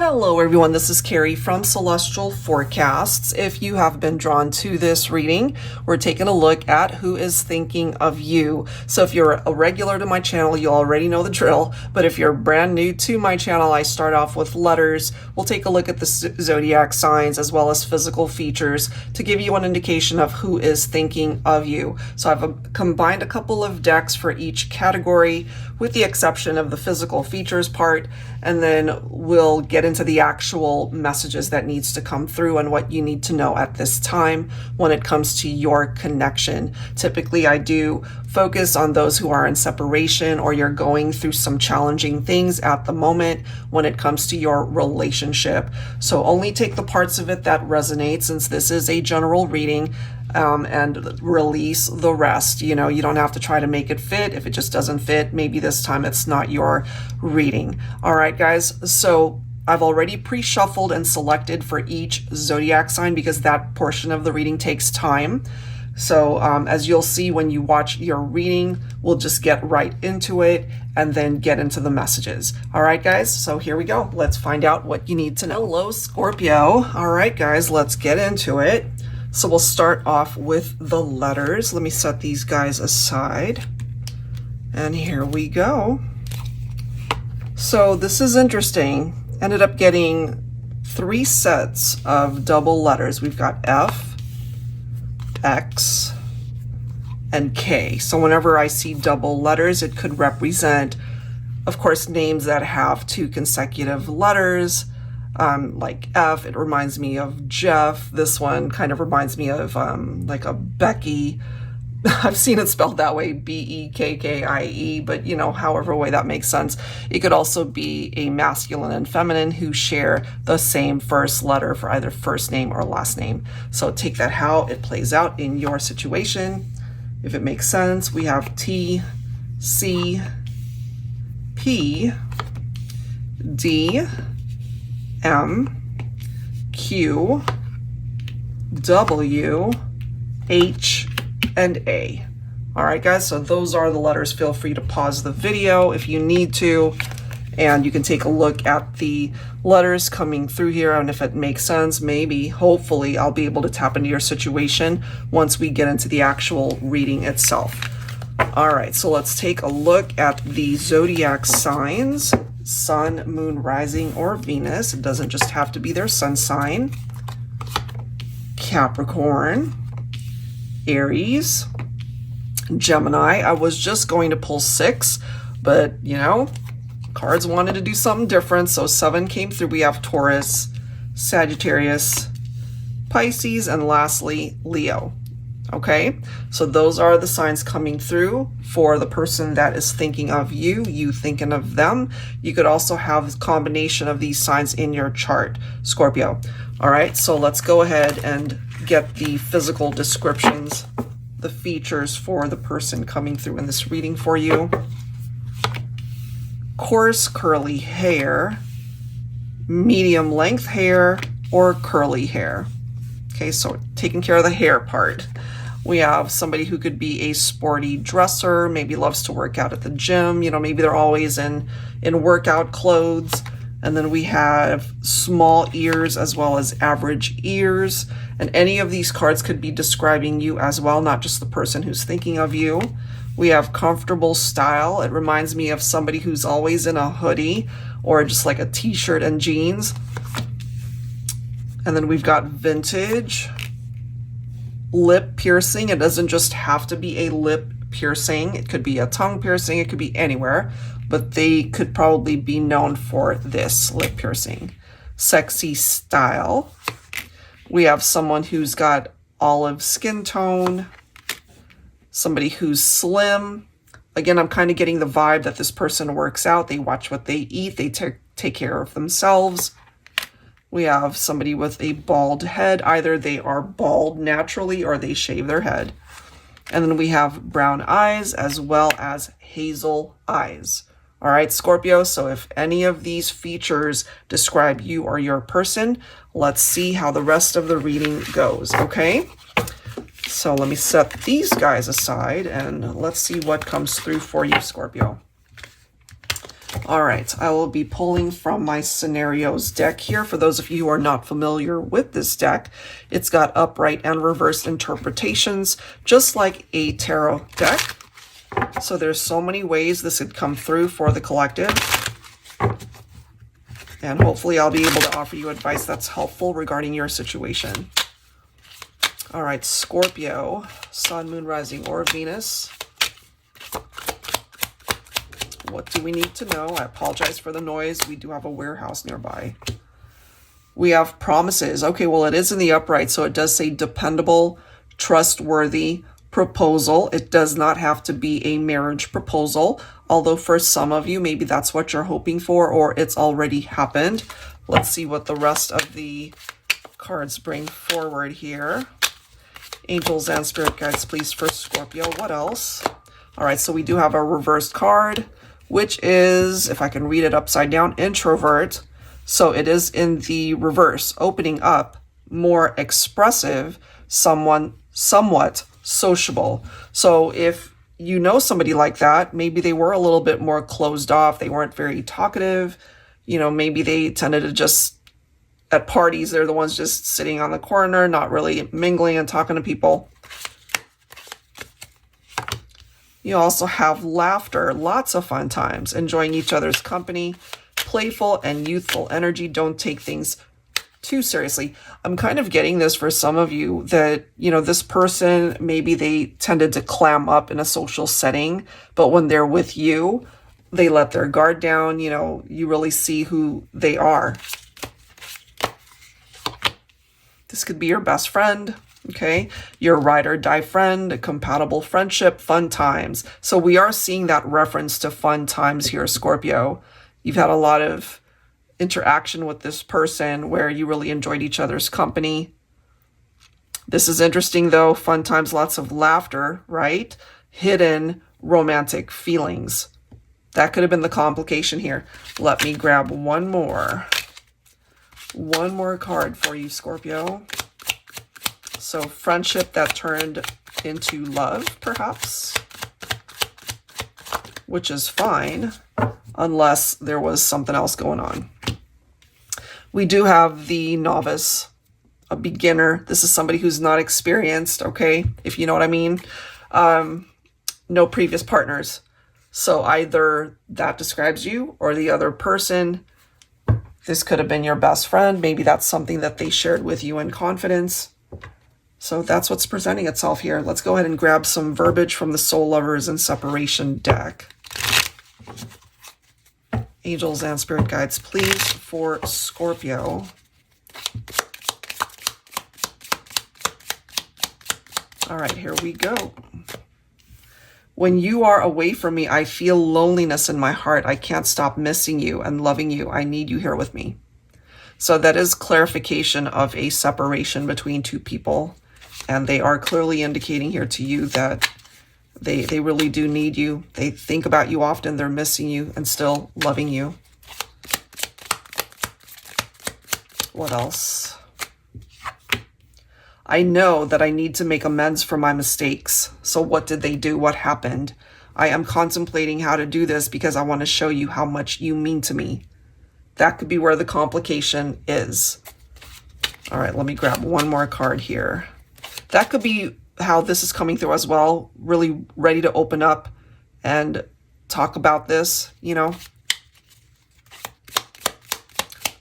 Hello everyone, this is Carrie from Celestial Forecasts. If you have been drawn to this reading, we're taking a look at who is thinking of you. So if you're a regular to my channel, you already know the drill. But if you're brand new to my channel, I start off with letters. We'll take a look at the zodiac signs as well as physical features to give you an indication of who is thinking of you. So I've combined a couple of decks for each category with the exception of the physical features part, and then we'll get into the actual messages that needs to come through and what you need to know at this time when it comes to your connection. Typically, I do focus on those who are in separation or you're going through some challenging things at the moment when it comes to your relationship. So only take the parts of it that resonate, since this is a general reading, and release the rest. You know, you don't have to try to make it fit. If it just doesn't fit, maybe this time it's not your reading. All right, guys. So I've already pre-shuffled and selected for each zodiac sign because that portion of the reading takes time. So as you'll see when you watch your reading, we'll just get right into it and then get into the messages. All right, guys, so here we go. Let's find out what you need to know. Hello, Scorpio. All right, guys, let's get into it. So we'll start off with the letters. Let me set these guys aside. And here we go. So this is interesting. Ended up getting 3 sets of double letters. We've got F, X, and K. So whenever I see double letters, it could represent, of course, names that have 2 consecutive letters. Like F, it reminds me of Jeff. This one kind of reminds me of like a Becky. I've seen it spelled that way, B-E-K-K-I-E, but you know, however way that makes sense. It could also be a masculine and feminine who share the same first letter for either first name or last name. So take that how it plays out in your situation. If it makes sense, we have T, C, P, D, M, Q, W, H, and A. All right, guys, so those are the letters. Feel free to pause the video if you need to, and you can take a look at the letters coming through here, and if it makes sense, maybe, hopefully, I'll be able to tap into your situation once we get into the actual reading itself. All right, so let's take a look at the zodiac signs. Sun, moon, rising, or Venus. It doesn't just have to be their sun sign. Capricorn, Aries, Gemini. I was just going to pull 6, but you know, cards wanted to do something different, so 7 came through. We have Taurus, Sagittarius, Pisces, and lastly, Leo. Okay, so those are the signs coming through for the person that is thinking of you, you thinking of them. You could also have a combination of these signs in your chart, Scorpio. All right, so let's go ahead and get the physical descriptions, the features for the person coming through in this reading for you. Coarse curly hair, medium length hair, or curly hair. Okay, so taking care of the hair part. We have somebody who could be a sporty dresser, maybe loves to work out at the gym. You know, maybe they're always in workout clothes. And then we have small ears as well as average ears. And any of these cards could be describing you as well, not just the person who's thinking of you. We have comfortable style. It reminds me of somebody who's always in a hoodie or just like a t-shirt and jeans. And then we've got vintage. Lip piercing. It doesn't just have to be a lip piercing. It could be a tongue piercing. It could be anywhere, but they could probably be known for this lip piercing. Sexy style. We have someone who's got olive skin tone. Somebody who's slim. Again, I'm kind of getting the vibe that this person works out. They watch what they eat. They take care of themselves. We have somebody with a bald head. Either they are bald naturally or they shave their head. And then we have brown eyes as well as hazel eyes. All right, Scorpio, so if any of these features describe you or your person, let's see how the rest of the reading goes, okay? So let me set these guys aside and let's see what comes through for you, Scorpio. All right, I will be pulling from my scenarios deck here. For those of you who are not familiar with this deck, it's got upright and reversed interpretations, just like a tarot deck. So there's so many ways this could come through for the collective. And hopefully I'll be able to offer you advice that's helpful regarding your situation. All right, Scorpio, Sun, Moon, Rising, or Venus. What do we need to know? I apologize for the noise. We do have a warehouse nearby. We have promises. Okay, well, it is in the upright, so it does say dependable, trustworthy proposal. It does not have to be a marriage proposal, although for some of you, maybe that's what you're hoping for, or it's already happened. Let's see what the rest of the cards bring forward here. Angels and spirit guides, please, for Scorpio. What else? All right, so we do have a reversed card, which is, if I can read it upside down, introvert. So it is in the reverse, opening up, more expressive, somewhat sociable. So if you know somebody like that, maybe they were a little bit more closed off. They weren't very talkative. You know, maybe they tended to just, at parties, they're the ones just sitting on the corner, not really mingling and talking to people. You also have laughter, lots of fun times, enjoying each other's company, playful and youthful energy. Don't take things too seriously. I'm kind of getting this for some of you that, you know, this person, maybe they tended to clam up in a social setting, but when they're with you, they let their guard down. You know, you really see who they are. This could be your best friend. Okay, your ride or die friend, a compatible friendship, fun times. So we are seeing that reference to fun times here, Scorpio. You've had a lot of interaction with this person where you really enjoyed each other's company. This is interesting though, fun times, lots of laughter, right? Hidden romantic feelings. That could have been the complication here. Let me grab one more card for you, Scorpio. So friendship that turned into love, perhaps, which is fine, unless there was something else going on. We do have the novice, a beginner. This is somebody who's not experienced, okay, if you know what I mean. No previous partners. So either that describes you or the other person. This could have been your best friend. Maybe that's something that they shared with you in confidence. So that's what's presenting itself here. Let's go ahead and grab some verbiage from the Soul Lovers and Separation deck. Angels and spirit guides, please, for Scorpio. All right, here we go. When you are away from me, I feel loneliness in my heart. I can't stop missing you and loving you. I need you here with me. So that is clarification of a separation between two people. And they are clearly indicating here to you that they really do need you. They think about you often. They're missing you and still loving you. What else? I know that I need to make amends for my mistakes. So what did they do? What happened? I am contemplating how to do this because I want to show you how much you mean to me. That could be where the complication is. All right, let me grab one more card here. That could be how this is coming through as well. Really ready to open up and talk about this, you know.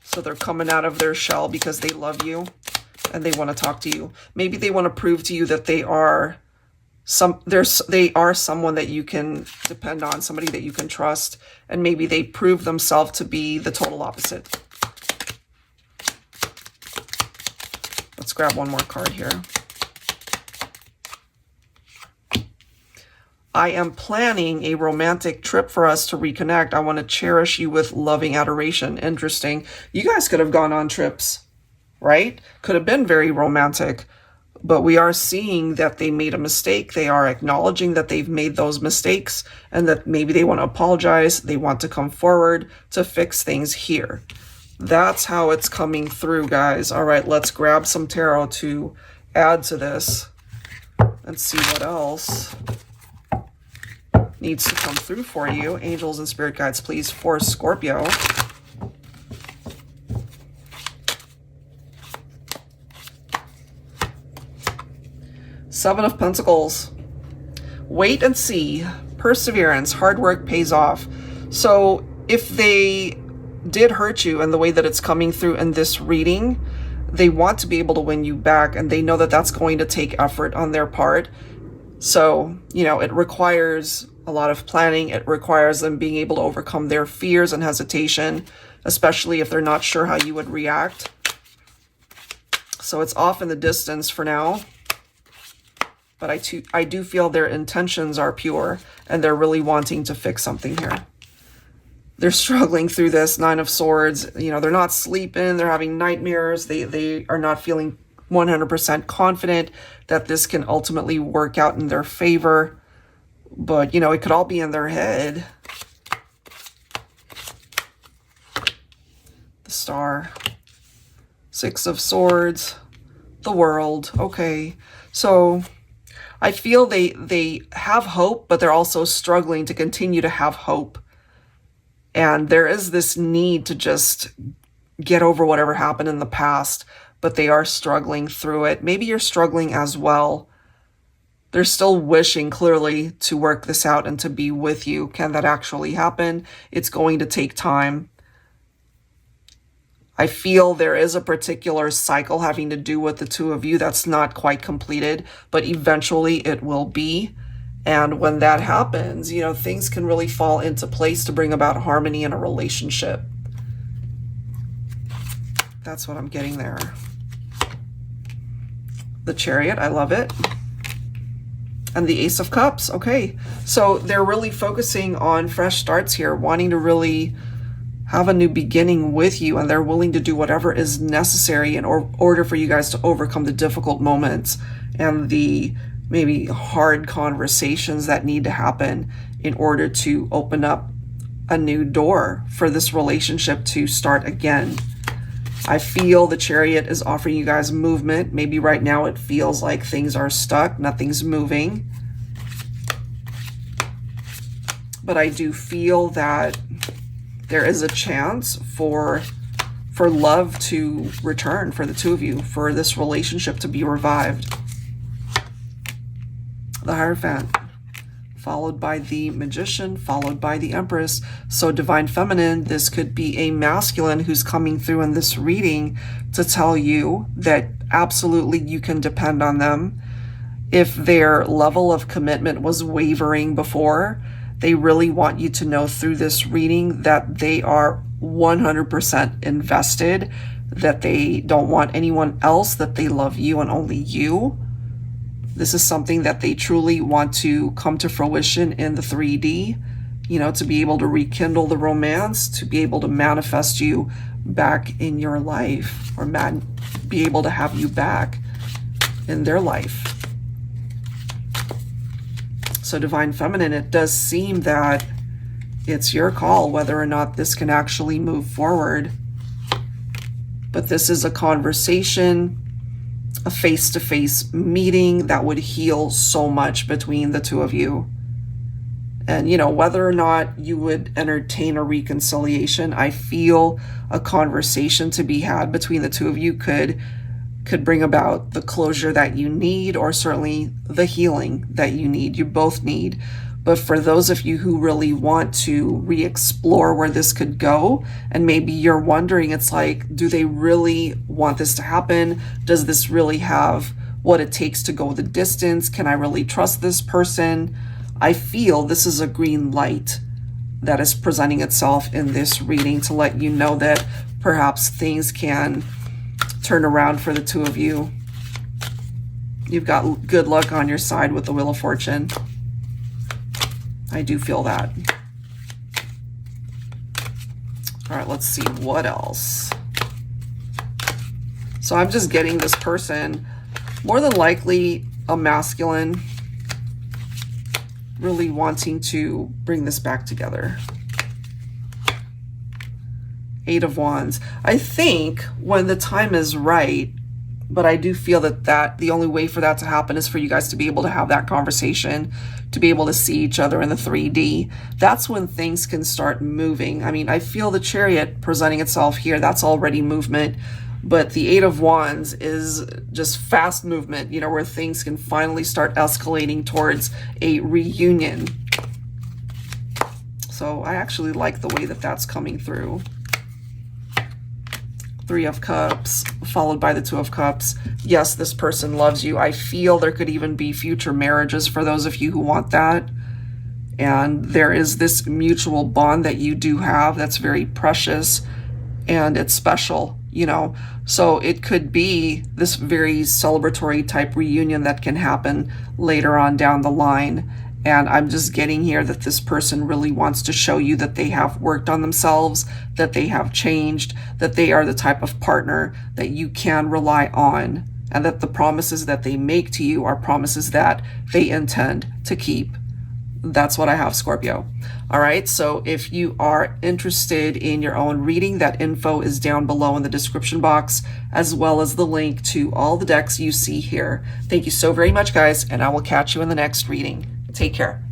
So they're coming out of their shell because they love you and they want to talk to you. Maybe they want to prove to you that they are someone that you can depend on, somebody that you can trust, and maybe they prove themselves to be the total opposite. Let's grab one more card here. I am planning a romantic trip for us to reconnect. I want to cherish you with loving adoration. Interesting. You guys could have gone on trips, right? Could have been very romantic, but we are seeing that they made a mistake. They are acknowledging that they've made those mistakes and that maybe they want to apologize. They want to come forward to fix things here. That's how it's coming through, guys. All right, let's grab some tarot to add to this and see what else. needs to come through for you. Angels and spirit guides, please, for Scorpio. Seven of Pentacles. Wait and see. Perseverance. Hard work pays off. So if they did hurt you in the way that it's coming through in this reading, they want to be able to win you back, and they know that that's going to take effort on their part. So, you know, it requires a lot of planning. It requires them being able to overcome their fears and hesitation, especially if they're not sure how you would react. So it's off in the distance for now. But I do feel their intentions are pure, and they're really wanting to fix something here. They're struggling through this. Nine of Swords. You know, they're not sleeping. They're having nightmares. They are not feeling 100% confident that this can ultimately work out in their favor. But, you know, it could all be in their head. The Star. Six of Swords. The World. Okay. So I feel they have hope, but they're also struggling to continue to have hope. And there is this need to just get over whatever happened in the past, but they are struggling through it. Maybe you're struggling as well. They're still wishing clearly to work this out and to be with you. Can that actually happen? It's going to take time. I feel there is a particular cycle having to do with the two of you that's not quite completed, but eventually it will be. And when that happens, you know, things can really fall into place to bring about harmony in a relationship. That's what I'm getting there. The Chariot, I love it. And the Ace of Cups, okay. So they're really focusing on fresh starts here, wanting to really have a new beginning with you, and they're willing to do whatever is necessary in order for you guys to overcome the difficult moments and the maybe hard conversations that need to happen in order to open up a new door for this relationship to start again. I feel the Chariot is offering you guys movement. Maybe right now it feels like things are stuck, nothing's moving. But I do feel that there is a chance for love to return for the two of you, for this relationship to be revived. The Hierophant, followed by the Magician, followed by the Empress. So Divine Feminine, this could be a masculine who's coming through in this reading to tell you that absolutely you can depend on them. If their level of commitment was wavering before, they really want you to know through this reading that they are 100% invested, that they don't want anyone else, that they love you and only you. This is something that they truly want to come to fruition in the 3D, you know, to be able to rekindle the romance, to be able to manifest you back in your life, or be able to have you back in their life. So Divine Feminine, it does seem that it's your call whether or not this can actually move forward. But this is a conversation, a face-to-face meeting that would heal so much between the two of you. And, you know, whether or not you would entertain a reconciliation, I feel a conversation to be had between the two of you could bring about the closure that you need, or certainly the healing that you need, you both need. But for those of you who really want to re-explore where this could go, and maybe you're wondering, it's like, do they really want this to happen? Does this really have what it takes to go the distance? Can I really trust this person? I feel this is a green light that is presenting itself in this reading to let you know that perhaps things can turn around for the two of you. You've got good luck on your side with the Wheel of Fortune. I do feel that. All right, let's see what else. So I'm just getting this person, more than likely a masculine, really wanting to bring this back together. Eight of Wands. I think when the time is right, But I do feel that the only way for that to happen is for you guys to be able to have that conversation, to be able to see each other in the 3D. That's when things can start moving. I mean, I feel the Chariot presenting itself here. That's already movement. But the Eight of Wands is just fast movement, you know, where things can finally start escalating towards a reunion. So I actually like the way that that's coming through. Three of Cups, followed by the Two of Cups. Yes, this person loves you. I feel there could even be future marriages for those of you who want that. And there is this mutual bond that you do have that's very precious and it's special, you know. So it could be this very celebratory type reunion that can happen later on down the line. And I'm just getting here that this person really wants to show you that they have worked on themselves, that they have changed, that they are the type of partner that you can rely on, and that the promises that they make to you are promises that they intend to keep. That's what I have, Scorpio. All right, so if you are interested in your own reading, that info is down below in the description box, as well as the link to all the decks you see here. Thank you so very much, guys, and I will catch you in the next reading. Take care.